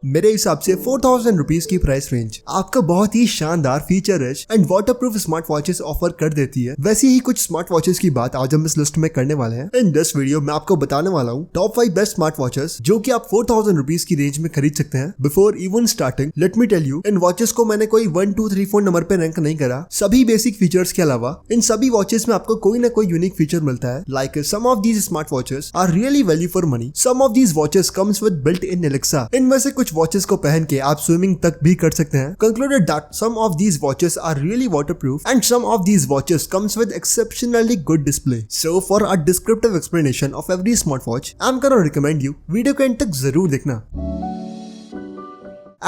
मेरे हिसाब से 4000 रुपीज की प्राइस रेंज आपका बहुत ही शानदार feature rich and waterproof smart watches offer कर देती है। वैसे ही कुछ स्मार्ट वॉचेस की बात आज हम इस लिस्ट में करने वाले हैं। इन दिस वीडियो में आपको बताने वाला हूँ टॉप 5 बेस्ट स्मार्ट वॉचेस जो कि आप 4000 रुपीज की रेंज में खरीद सकते हैं। Before even starting let me tell you, इन वॉचेस को मैंने कोई 1 2 3 4 नंबर पे रैंक नहीं करा। सभी बेसिक फीचर्स के अलावा इन सभी वॉचेस में आपको कोई ना कोई यूनिक फीचर मिलता है। Like some of these smart watches are really value for money. Some of these watches comes with built in Alexa. इनमें से कुछ वॉचेस को पहन के आप स्विमिंग तक भी कर सकते हैं। Concluded that some of these watches are really waterproof and some of these watches comes with exceptionally good display. So for a descriptive explanation of every smartwatch, I'm gonna recommend you video के and तक जरूर देखना।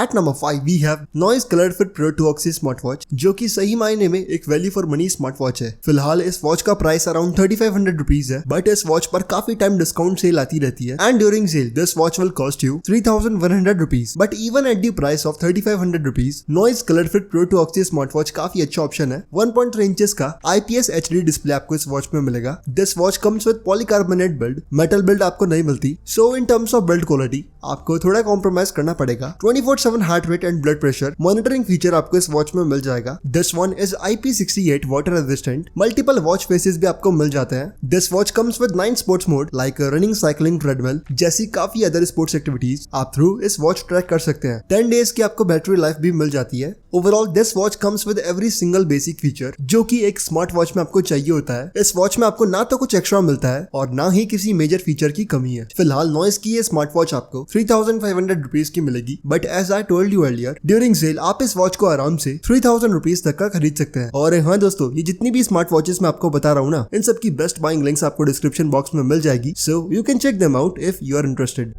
At number 5 we have Noise ColorFit Pro 2 Axis smartwatch जो कि सही मायने में एक वैल्यू फॉर मनी स्मार्टवॉच है। फिलहाल इस वॉच का प्राइस अराउंड 3500 रुपीज है, बट इस वॉच पर काफी टाइम डिस्काउंट सेल आती रहती है and during sale this watch will cost you 3100 rupees. But even at the price of 3500 rupees Noise ColorFit Pro 2 Axis smartwatch काफी अच्छा ऑप्शन है। 1.3 इंचेस का IPS HD डिस्प्ले आपको इस वॉच में मिलेगा। This watch comes with polycarbonate build, metal build आपको नहीं मिलती। So in terms of build quality आपको थोड़ा कॉम्प्रोमाइज करना पड़ेगा। 24/7 heart rate and blood pressure monitoring feature आपको इस वॉच में मिल जाएगा। This one is IP68 water resistant. Multiple watch faces भी आपको मिल जाते हैं। This watch comes with 9 sports mode like running, cycling, treadmill जैसी काफी अदर स्पोर्ट्स एक्टिविटीज आप थ्रू इस वॉच ट्रैक कर सकते हैं। 10 डेज की आपको बैटरी लाइफ भी मिल जाती है। Overall this watch comes with every single basic feature जो कि एक स्मार्ट वॉच में आपको चाहिए होता है। इस वॉच में आपको ना तो कुछ एक्स्ट्रा मिलता है और ना ही किसी मेजर फीचर की कमी है। फिलहाल नॉइस की ये स्मार्ट वॉच आपको 3500 रुपीज की मिलेगी, but as I told you earlier during sale आप इस वॉच को आराम से 3000 रुपीज तक का खरीद सकते हैं। और हाँ दोस्तों, ये जितनी भी स्मार्ट वॉचेस मैं आपको बता रहा हूँ ना, इन सब की बेस्ट बाइंग लिंक्स आपको डिस्क्रिप्शन बॉक्स में मिल जाएगी। So you can check them out if you are interested.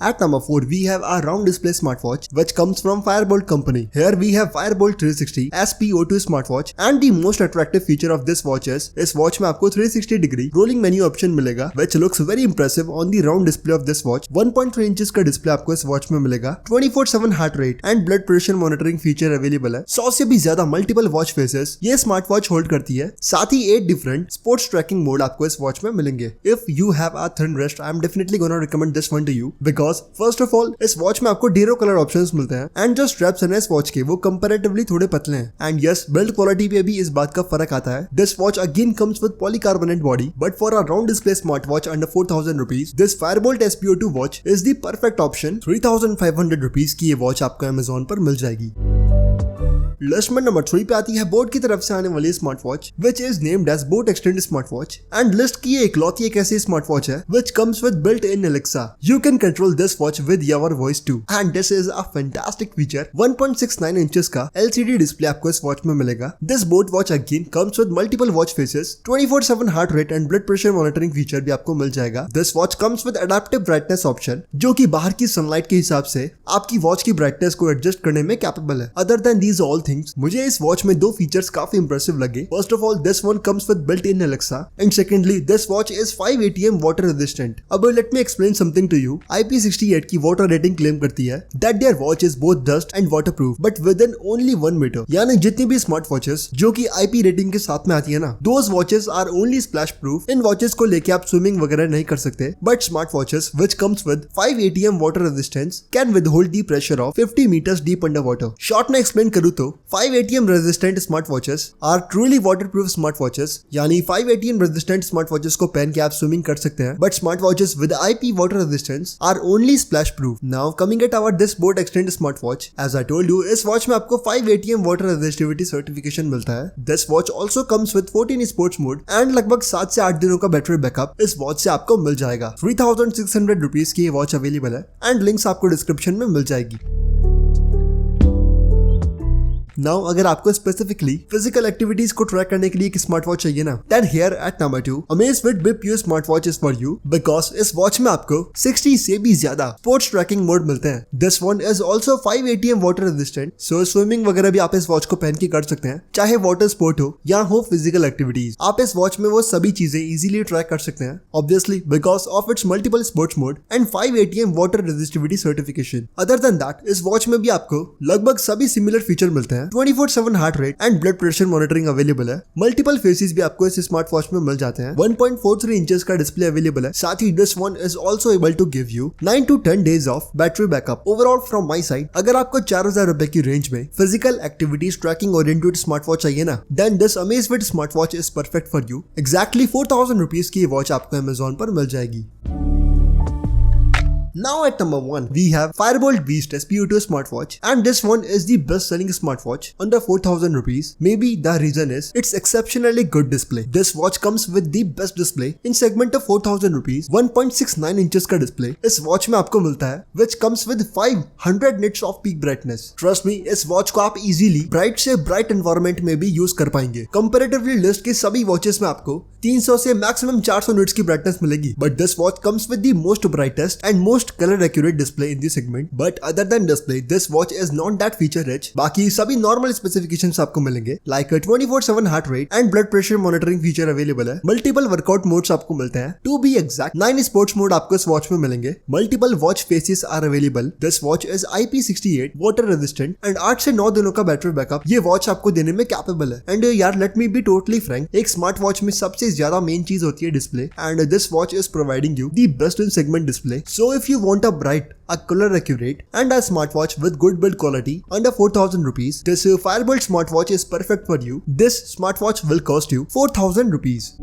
At number 4 we have a round display smartwatch which comes from Firebolt company. Here we have Firebolt 360 SPO2 smartwatch and the most attractive feature of this watch is इस watch में आपको 360 degree rolling menu option मिलेगा which looks very impressive on the round display of this watch. 1.3 inches का display आपको इस watch में मिलेगा। 24/7 heart rate and blood pressure monitoring feature available है। 100 से भी ज्यादा मल्टीपल वॉच फेसेस ये स्मार्ट वॉच होल्ड करती है। साथ ही 8 डिफरेंट स्पोर्ट्स ट्रैकिंग मोड आपको इस वॉच में मिलेंगे। If you have a thin wrist I am definitely gonna recommend this one two you because first of all इस वॉच में आपको ढेरों कलर ऑप्शंस मिलते हैं एंड जो स्ट्रैप्स हैं इस वॉच के वो कंपैरेटिवली थोड़े पतले हैं एंड यस बिल्ड क्वालिटी पे भी इस बात का फर्क आता है। This watch again comes with polycarbonate body but for a round display smart watch under 4000 rupees this Fireboltt SPO2 watch is the perfect option. 3500 rupees की ये वॉच आपको अमेजोन पर मिल जाएगी। लिस्ट में नंबर 3 पे आती है बोट की तरफ से आने वाली smart watch which is named as boAt extend smart watch and list की इकलौती एक ऐसी स्मार्ट वॉच है which comes with built in Alexa. You can control this watch with your voice too and this is a fantastic feature. 1.69 inches का LCD display आपको इस watch में मिलेगा। This boAt watch again comes with multiple watch faces. 24/7 heart rate and blood pressure monitoring feature भी आपको मिल जाएगा। This watch comes with adaptive brightness option जो कि बाहर की सनलाइट के हिसाब से आपकी वॉच की ब्राइटनेस को एडजस्ट करने में कैपेबल है। Other than these all things मुझे इस वॉच में 2 फीचर्स काफी इंप्रेसिव लगे। First of all this one comes with built in Alexa and secondly this watch is 5 ATM water resistant. अब let me explain something to you. IP68 की water rating claim करती है that their watch is both dust and waterproof but within only 1 metre. यानी जितनी भी smart watches जो कि IP rating के साथ में आती है ना, those watches are only splash proof. इन वॉचेस को लेके आप स्विमिंग वगैरह नहीं कर सकते, but smart watches which comes with 5 ATM water resistance can withhold the pressure of 50 meters deep under water. Short में एक्सप्लेन करूँ तो 5 ATM resistant smart watches are truly waterproof smart watches, यानी 5 ATM रेजिस्टेंट स्मार्ट वॉचेस को पहन के आप swimming कर सकते हैं। But smart watches with IP water resistance are only splash proof. Now coming at our this boAt extend smart watch, as I told you इस watch में आपको 5 ATM वाटर रेजिस्टिविटी सर्टिफिकेशन मिलता है। This watch also comes with 14 sports mode and लगभग 7 से 8 दिनों का battery backup इस वॉच से आपको मिल जाएगा। 3600 रुपीज की ये वॉच अवेलेबल है एंड लिंक्स आपको डिस्क्रिप्शन में मिल जाएगी। नाउ अगर आपको स्पेसिफिकली फिजिकल एक्टिविटीज को ट्रैक करने के लिए एक स्मार्ट वॉच चाहिए ना, then here at number 2 Amazfit Bip Pure smart watch is for you because इस वॉच में आपको 60 से भी ज्यादा स्पोर्ट्स ट्रैकिंग मोड मिलते हैं। This one is also 5 ATM water resistant, so swimming वगैरह भी आप इस वॉच को पहन के कर सकते हैं, चाहे वाटर स्पोर्ट हो या हो फिजिकल एक्टिविटीज। आप इस वॉच में वो सभी चीजें इजीली ट्रैक कर सकते हैं, obviously because of its multiple sports mode and 5 ATM water resistivity certification. Other than that इस वॉच में भी आपको लगभग सभी सिमिलर फीचर मिलते हैं 24/7 heart rate and blood pressure monitoring available है। मल्टीपल फेसेस भी आपको इस स्मार्ट वॉच में मिल जाते हैं। 1.43 इंचेस का डिस्प्ले अवेलेबल है। साथ ही this one is also able to give you 9 to 10 days of battery backup. Overall from my side, अगर आपको 4000 रुपए की रेंज में physical activities tracking oriented smart watch चाहिए ना, then this Amazfit smart watch is perfect for you. Exactly 4000 rupees की watch आपको Amazon पर मिल जाएगी। Now at number 1, we have Firebolt Beast SPO2 smartwatch, and this one is the best selling smartwatch under 4000 rupees. Maybe the reason is its exceptionally good display. This watch comes with the best display in segment of 4000 rupees. 1.69 inches का display इस watch में आपको मिलता है, which comes with 500 nits of peak brightness. Trust me, इस watch को आप easily bright से bright environment में भी use कर पाएंगे। Comparatively list के सभी watches में आपको 300 से maximum 400 nits की brightness मिलेगी, but this watch comes with the most brightest and most color accurate display in the segment. But other than display, this watch is not that feature rich. बाकी सभी normal specifications आपको मिलेंगे, like a 24/7 heart rate and blood pressure monitoring feature available है। Multiple workout modes आपको मिलते हैं। To be exact, 9 sports mode आपको इस watch में मिलेंगे। Multiple watch faces are available. This watch is IP68 water resistant and 8 से 9 दिनों का बैटरी बैकअप ये watch आपको देने में कैपेबल है। And यार let me be totally frank, एक स्मार्ट वॉच में सबसे ज्यादा मेन चीज होती है display, and this watch is providing you the best in segment display. So if you want a bright, a color accurate and a smartwatch with good build quality under 4000 rupees, this Firebolt smartwatch is perfect for you. This smartwatch will cost you 4000 rupees.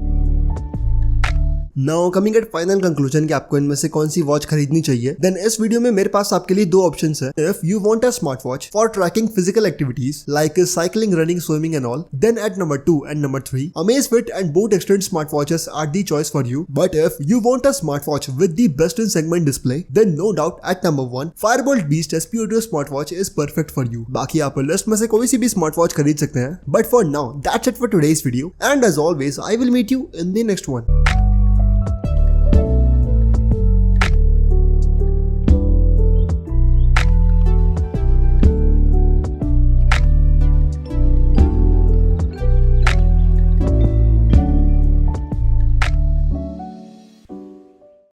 Now coming eight final conclusion कि आपको इनमें से कौन सी watch खरीदनी चाहिए, then इस video में मेरे पास आपके लिए दो ऑप्शंस है। If you want a smart watch for tracking physical activities like cycling, running, swimming and all, then at number 2 and number 3 Amazfit and Boat Extend smartwatches are the choice for you. But if you want a smartwatch with the best in segment display, then no doubt at number 1 Firebolt Beast SPO2 smartwatch is perfect for you. बाकी आप list में से कोई सी भी smart watch खरीद सकते हैं। But for now, that's it for today's video, and as always, I will meet you in the next one.